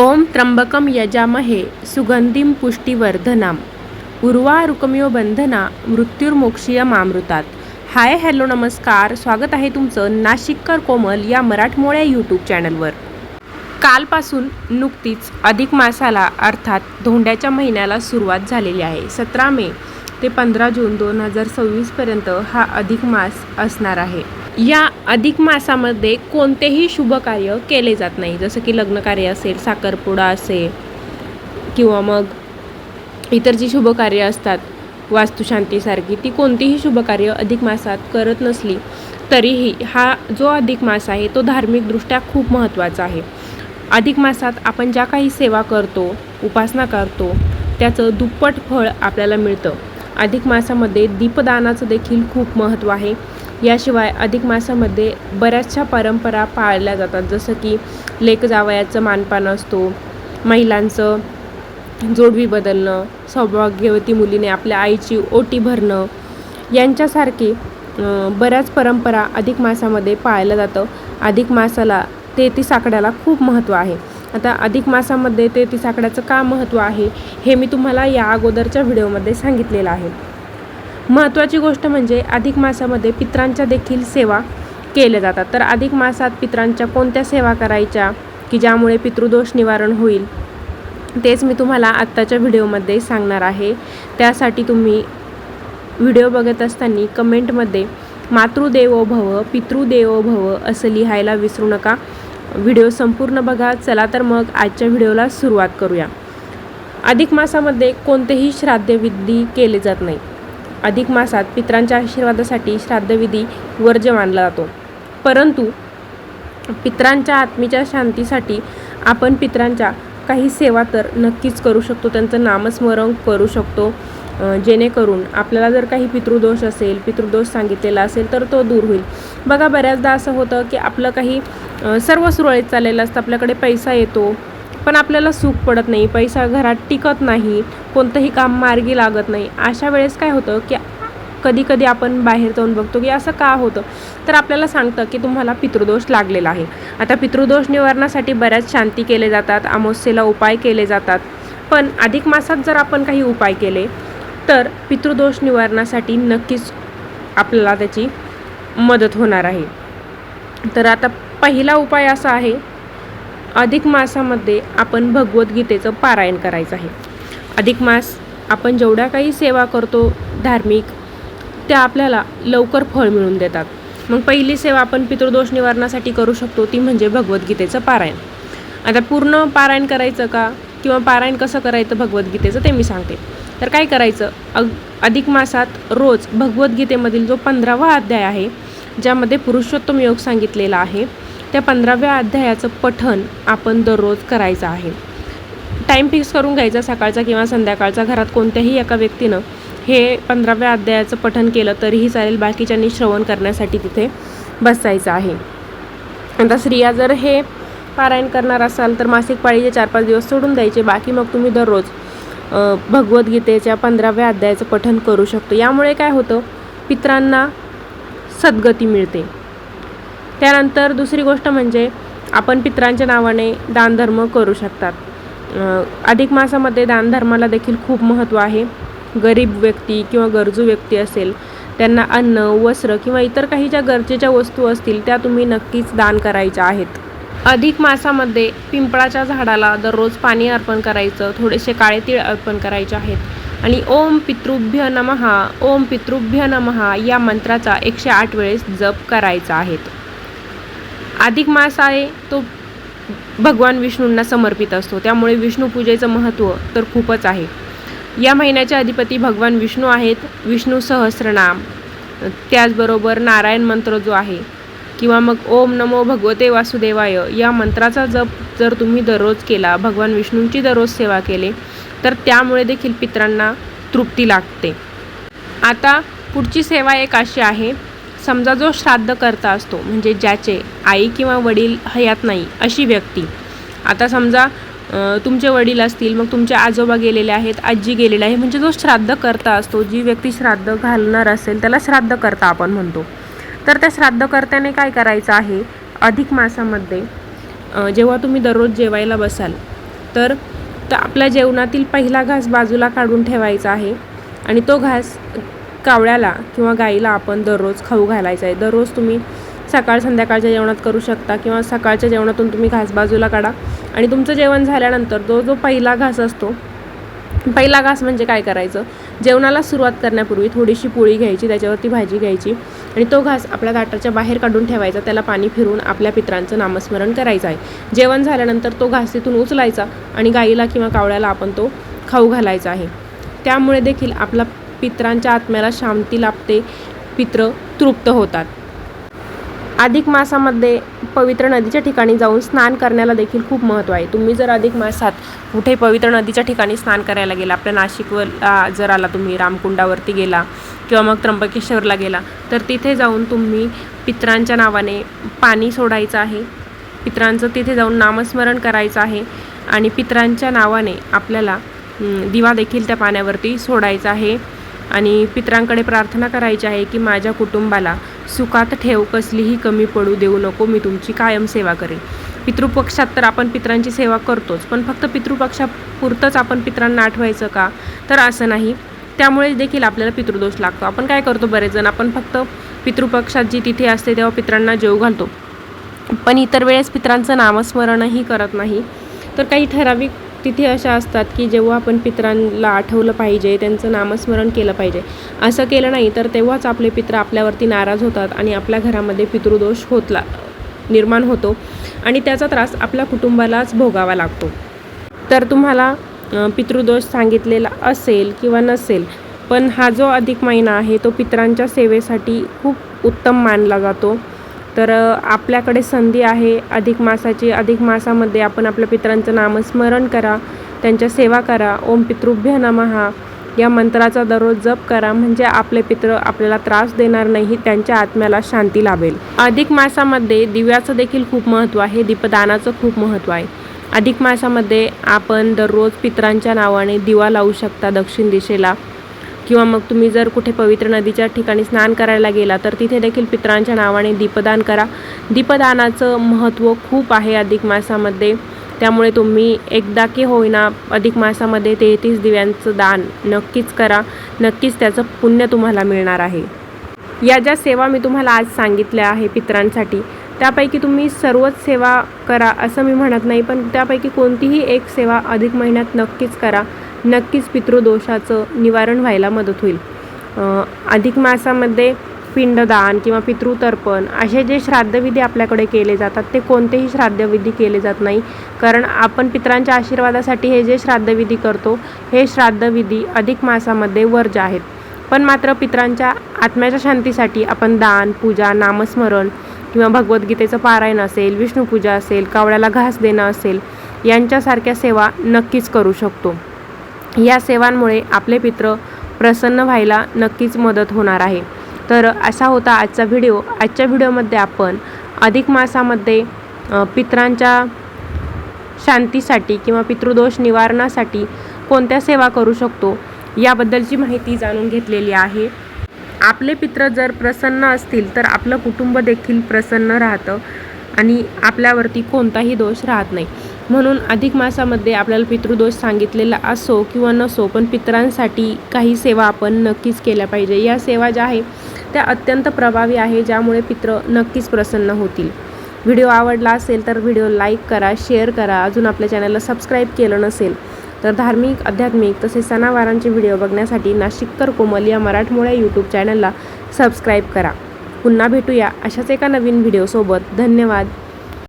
ओम त्र्यंबकम यजामहे सुगंधिम पुष्टिवर्धनाम उर्वारुकमिव बंधना मृत्युर्मोक्षीयमामृतात. हाय हॅलो नमस्कार, स्वागत आहे तुमचं नाशिककर कोमल या मराठमोळ्या यूट्यूब चॅनलवर. कालपासून नुकतीच अधिक मासाला अर्थात धोंड्याच्या महिन्याला सुरुवात झालेली आहे. 17 मे ते 15 जून 2026 पर्यंत हा अधिक मास असणार आहे. या अधिक मासामध्ये कोणतेही शुभ कार्य केले जात नाही, जसं की लग्न कार्य असेल, साखरपुडा असेल किंवा मग इतर जी शुभ कार्य असतात वास्तुशांतीसारखी, ती कोणतीही शुभ कार्य अधिक मासात करत नसली तरीही हा जो अधिक मास आहे तो धार्मिकदृष्ट्या खूप महत्त्वाचा आहे. अधिक मासात आपण ज्या काही सेवा करतो, उपासना करतो, त्याचं दुप्पट फळ आपल्याला मिळतं. अधिक मासामध्ये दीपदानाचं देखील खूप महत्त्व आहे. याशिवाय अधिक मासामध्ये बऱ्याचशा परंपरा पाळल्या जातात, जसं की लेक जावयाचं मानपान असतो, महिलांचं जोडवी बदलणं, सौभाग्यवती मुलीने आपल्या आईची ओटी भरणं, यांच्यासारखी बऱ्याच परंपरा अधिक मासामध्ये पाळल्या जातं. अधिक मासाला 33 आकड्याला खूप महत्त्व आहे. आता अधिक मासामध्ये 33 आकड्याचं का महत्त्व आहे हे मी तुम्हाला या अगोदरच्या व्हिडिओमध्ये सांगितलेलं आहे. महत्त्वाची गोष्ट म्हणजे अधिक मासामध्ये पितरांच्या देखील सेवा केल्या जातात. तर अधिक मासात पितरांच्या कोणत्या सेवा करायच्या की ज्यामुळे पितृदोष निवारण होईल, तेच मी तुम्हाला आत्ताच्या व्हिडिओमध्ये सांगणार आहे. त्यासाठी तुम्ही व्हिडिओ बघत असताना कमेंटमध्ये मातृदेवो भव पितृदेवो भव असं लिहायला विसरू नका. व्हिडिओ संपूर्ण बघा. चला तर मग आजच्या व्हिडिओला सुरुवात करूया. अधिक मासामध्ये कोणतेही श्राद्धविधी केले जात नाही. अधिक मासात पितरांच्या आशीर्वादासाठी श्राद्धविधी वर्ज्य मानला जातो, परंतु पितरांच्या आत्मेच्या शांतीसाठी आपण पितरांच्या काही सेवा तर नक्कीच करू शकतो. त्यांचं नामस्मरण करू शकतो, जेणेकरून आपल्याला जर काही पितृदोष असेल, पितृदोष सांगितलेला असेल तर तो दूर होईल. बघा, बऱ्याचदा असं होतं की आपलं काही सर्व सुरळीत चाललेलं असतं, आपल्याकडे पैसा येतो पण आपल्याला सुख पडत नाही, पैसा घरात टिकत नाही, कोणतंही काम मार्गी लागत नाही. अशा वेळेस काय होतं की कधी कधी आपण बाहेर जाऊन बघतो की असं का होतं, तर आपल्याला सांगतं की तुम्हाला पितृदोष लागलेला आहे. आता पितृदोष निवारणासाठी बऱ्याच शांती केले जातात, अमावस्येला उपाय केले जातात, पण अधिक मासात जर आपण काही उपाय केले तर पितृदोष निवारणासाठी नक्कीच आपल्याला त्याची मदत होणार आहे. तर आता पहिला उपाय असा आहे, अधिक मासामध्ये आपण भगवद्गीतेचं पारायण करायचं आहे. अधिक मास आपण जेवढ्या काही सेवा करतो धार्मिक, त्या आपल्याला लवकर फळ मिळून देतात. मग पहिली सेवा आपण पितृदोष निवारणासाठी करू शकतो ती म्हणजे भगवद्गीतेचं पारायण. आता पूर्ण पारायण करायचं का किंवा पारायण कसं करायचं भगवद्गीतेचं ते मी सांगते. तर काय करायचं, अधिक मासात रोज भगवद्गीतेमधील जो 15वा अध्याय आहे, ज्यामध्ये पुरुषोत्तम योग सांगितलेला आहे, त्या 15व्या अध्यायाचं पठण आपण दररोज करायचं आहे. टाईम फिक्स करून घ्यायचा, सकाळचा किंवा संध्याकाळचा. घरात कोणत्याही एका व्यक्तीनं हे 15व्या अध्यायाचं पठण केलं तरीही चालेल, बाकीच्यांनी श्रवण करण्यासाठी तिथे बसायचं आहे. आता स्त्रिया जर हे पारायण करणार असाल तर मासिक पाळीचे 4-5 दिवस सोडून द्यायचे, बाकी मग तुम्ही दररोज भगवद्गीतेच्या 15व्या अध्यायाचं पठण करू शकतो. यामुळे काय होतं, पितरांना सद्गती मिळते. त्यानंतर दुसरी गोष्ट म्हणजे आपण पितरांच्या नावाने दानधर्म करू शकतात. अधिक मासामध्ये दानधर्माला देखील खूप महत्त्व आहे. गरीब व्यक्ती किंवा गरजू व्यक्ती असेल त्यांना अन्न, वस्त्र किंवा इतर काही ज्या गरजेच्या वस्तू असतील त्या तुम्ही नक्कीच दान करायच्या आहेत. अधिक मासामध्ये पिंपळाच्या झाडाला दररोज पाणी अर्पण करायचं, थोडेसे काळे तीळ अर्पण करायचे आहेत आणि ओम पितृभ्य नमः, ओम पितृभ्य नमः या मंत्राचा 108 वेळेस जप करायचा आहे. अधिक मास आहे तो भगवान विष्णूंना समर्पित असतो, त्यामुळे विष्णू पूजेचं महत्त्व तर खूपच आहे. या महिन्याचे अधिपती भगवान विष्णू आहेत. विष्णू सहस्रनाम, त्याचबरोबर नारायण मंत्र जो आहे किंवा मग ओम नमो भगवते वासुदेवाय या मंत्राचा जप जर तुम्ही दररोज केला, भगवान विष्णूंची दररोज सेवा केली तर त्यामुळे देखील पितरांना तृप्ती लागते. आता पुढची सेवा एक अशी आहे, समजा जो श्राद्ध करता असतो म्हणजे ज्याचे आई किंवा वडील हयात नाही अशी व्यक्ती, आता समजा तुमचे वडील असतील, मग तुमचे आजोबा गेलेले आहेत, आजी गेलेले आहे, म्हणजे जो श्राद्ध करता असतो, जी व्यक्ती श्राद्ध घालणार असेल त्याला श्राद्ध करता आपण म्हणतो. तर त्या श्राद्धकर्त्याने काय करायचं आहे, अधिक मासामध्ये जेव्हा तुम्ही दररोज जेवायला बसाल तर आपल्या जेवणातील पहिला घास बाजूला काढून ठेवायचा आहे आणि तो घास कावळ्याला किंवा गाईला आपण दररोज खाऊ घालायचा आहे. दररोज तुम्ही सकाळ संध्याकाळच्या जेवणात करू शकता किंवा सकाळच्या जेवणातून तुम्ही घास बाजूला काढा आणि तुमचं जेवण झाल्यानंतर जो पहिला घास असतो, पहिला घास म्हणजे काय करायचं, जेवणाला सुरुवात करण्यापूर्वी थोडीशी पोळी घ्यायची, त्याच्यावरती भाजी घ्यायची आणि तो घास आपल्या ताटाच्या बाहेर काढून ठेवायचा. त्याला पाणी फिरवून आपल्या पितरांचं नामस्मरण करायचं आहे. जेवण झाल्यानंतर तो घास तिथून उचलायचा आणि गाईला किंवा कावळ्याला आपण तो खाऊ घालायचा आहे. त्यामुळे देखील आपला पितरांच्या आत्म्याला शांती लाभते, पित्र तृप्त होतात. अधिक मासामध्ये पवित्र नदीच्या ठिकाणी जाऊन स्नान करण्याला देखील खूप महत्त्व आहे. तुम्ही जर अधिक मासात कुठे पवित्र नदीच्या ठिकाणी स्नान करायला गेला, आपल्या नाशिकवर जर आला, तुम्ही रामकुंडावरती गेला किंवा मग त्र्यंबकेश्वरला गेला, तर तिथे जाऊन तुम्ही पितरांच्या नावाने पाणी सोडायचं आहे. पितरांचं तिथे जाऊन नामस्मरण करायचं आहे आणि पितरांच्या नावाने आपल्याला दिवा देखील त्या पाण्यावरती सोडायचा आहे आणि पितरांकडे प्रार्थना करायची आहे की माझ्या कुटुंबाला सुखात ठेव, कसलीही कमी पडू देऊ नको, मी तुमची कायम सेवा करेन. पितृपक्षात तर आपण पितरांची सेवा करतोच, पण फक्त पितृपक्षापुरतंच आपण पितरांना आठवायचं का, तर असं नाही. त्यामुळे देखील आपल्याला पितृदोष लागतो. आपण काय करतो, बरेच जण आपण फक्त पितृपक्षात जी तिथी असते तेव्हा पितरांना जेवू घालतो, पण इतर वेळेस पितरांचं नामस्मरणही करत नाही. तर काही ठराविक तिथे अशा असतात की जेव्हा आपण पितरांना आठवलं पाहिजे, त्यांचं नामस्मरण केलं पाहिजे. असं केलं नाही तर तेव्हाच आपले पित्र आपल्यावरती नाराज होतात आणि आपल्या घरामध्ये पितृदोष निर्माण होतो आणि त्याचा त्रास आपल्या कुटुंबालाच भोगावा लागतो. तर तुम्हाला पितृदोष सांगितलेला असेल किंवा नसेल, पण हा जो अधिक महिना आहे तो पितरांच्या सेवेसाठी खूप उत्तम मानला जातो. तर आपल्याकडे संधी आहे अधिक मासाची. अधिक मासामध्ये आपण आपल्या पितरांचं नामस्मरण करा, त्यांच्या सेवा करा. ओम पितृभ्य नमः या मंत्राचा दररोज जप करा, म्हणजे आपले पितृ आपल्याला त्रास देणार नाही, त्यांच्या आत्म्याला शांती लाभेल. अधिक मासामध्ये दिव्याचं देखील खूप महत्त्व आहे, दीपदानाचं खूप महत्त्व आहे. अधिक मासामध्ये आपण दररोज पितरांच्या नावाने दिवा लावू शकता दक्षिण दिशेला किंवा मग तुम्ही जर कुठे पवित्र नदीच्या ठिकाणी स्नान करायला गेला तर तिथे देखील पितरांच्या नावाने दीपदान करा. दीपदानाचं महत्त्व खूप आहे अधिक मासामध्ये, त्यामुळे तुम्ही एकदा की होईना अधिक मासामध्ये 33 दिव्यांचं दान नक्कीच करा. नक्कीच त्याचं पुण्य तुम्हाला मिळणार आहे. या ज्या सेवा मी तुम्हाला आज सांगितल्या आहे पितरांसाठी, त्यापैकी तुम्ही सर्वच सेवा करा असं मी म्हणत नाही, पण त्यापैकी कोणतीही एक सेवा अधिक महिन्यात नक्कीच करा. नक्कीच पितृदोषाचं निवारण व्हायला मदत होईल. अधिक मासामध्ये पिंडदान किंवा पितृतर्पण असे जे श्राद्धविधी आपल्याकडे केले जातात ते कोणतेही श्राद्धविधी केले जात नाही, कारण आपण पितरांच्या आशीर्वादासाठी हे जे श्राद्धविधी करतो हे श्राद्धविधी अधिक मासामध्ये वर्ज्य आहेत. पण मात्र पितरांच्या आत्म्याच्या शांतीसाठी आपण दान, पूजा, नामस्मरण किंवा भगवद्गीतेचं पारायण असेल, विष्णुपूजा असेल, कावळ्याला घास देणं असेल, यांच्यासारख्या सेवा नक्कीच करू शकतो. या सेवांमुळे आपले पित्र प्रसन्न व्हायला नक्कीच मदत होणार आहे. तर असा होता आजचा व्हिडिओ. आजच्या व्हिडिओमध्ये आपण अधिक मासामध्ये पितरांच्या शांतीसाठी किंवा पितृदोष निवारणासाठी कोणत्या सेवा करू शकतो याबद्दलची माहिती जाणून घेतलेली आहे. आपले पित्र जर प्रसन्न असतील तर आपलं कुटुंब देखील प्रसन्न राहतं आणि आपल्यावरती कोणताही दोष राहत नाही. म्हणून अधिक मासामध्ये आपल्याला पितृदोष सांगितलेला असो किंवा नसो, पण पितरांसाठी काही सेवा आपण नक्कीच केल्या पाहिजे. या सेवा ज्या आहे त्या अत्यंत प्रभावी आहे, ज्यामुळे पित्र नक्कीच प्रसन्न होतील. व्हिडिओ आवडला असेल तर व्हिडिओ लाईक करा, शेअर करा. अजून आपल्या चॅनलला सबस्क्राईब केलं नसेल तर धार्मिक, आध्यात्मिक तसेच सणावारांचे व्हिडिओ बघण्यासाठी नाशिककर कोमल या मराठमोळ्या यूट्यूब चॅनलला सबस्क्राईब करा. पुन्हा भेटूया अशाच एका नवीन व्हिडिओसोबत. धन्यवाद.